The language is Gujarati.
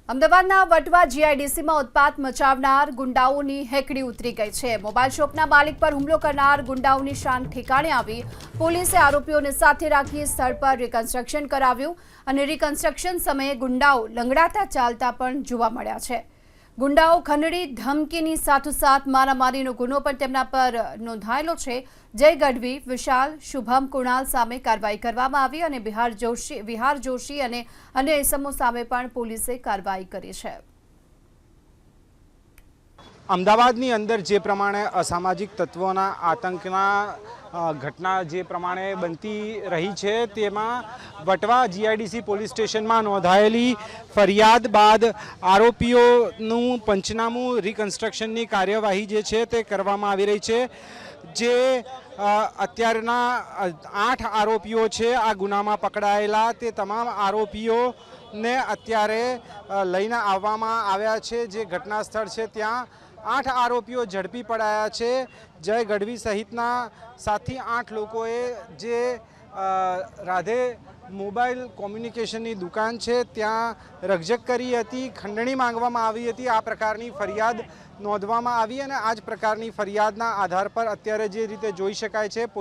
અમદાવાદના વટવા જીઆઈડીસીમાં ઉત્પાત મચાવનાર ગુંડાઓની હેકડી ઉતરી ગઈ છે। મોબાઈલ શોપના માલિક પર હુમલો કરનાર ગુંડાઓની શાન ઠેકાણે આવી। પોલીસે આરોપીઓને સાથે રાખી સ્થળ પર રિકન્સ્ટ્રક્શન કરાવ્યું અને રિકન્સ્ટ્રક્શન સમયે ગુંડાઓ લંગડાતા ચાલતા પણ જોવા મળ્યા છે। ગુંડાઓ ખંડણી ધમકીની સાથોસાથ મારામારીનો ગુનો પણ તેમના પર નોંધાયેલો છે। જય ગઢવી, વિશાલ, શુભમ, કુણાલ સામે કાર્યવાહી કરવામાં આવી અને વિહાર જોશી અને અન્ય ઇસમો સામે પણ પોલીસે કાર્યવાહી કરી છે। અમદાવાદની અંદર જે પ્રમાણે અસામાજિક તત્વોના આતંકના ઘટના જે પ્રમાણે બનતી રહી છે તેમાં વટવા જીઆઈડીસી પોલીસ સ્ટેશનમાં નોંધાયેલી ફરિયાદ બાદ આરોપીઓનું પંચનામું રિકન્સ્ટ્રક્શનની કાર્યવાહી જે છે તે કરવામાં આવી રહી છે। જે અત્યારના 8 આરોપીઓ છે આ ગુનામાં પકડાયેલા, તે તમામ આરોપીઓને અત્યારે લઈને આવવામાં આવ્યા છે। જે ઘટના સ્થળ છે ત્યાં 8 આરોપીઓ ઝડપી પડાયા છે। જય ગઢવી સહિતના 7 થી 8 લોકોએ જે રાધે મોબાઈલ કોમ્યુનિકેશનની દુકાન છે ત્યાં રકઝક કરી હતી, ખંડણી માંગવામાં આવી હતી। આ પ્રકારની ફરિયાદ નોંધવામાં આવી અને આ જ પ્રકારની ફરિયાદના આધાર પર અત્યારે જે રીતે જોઈ શકાય છે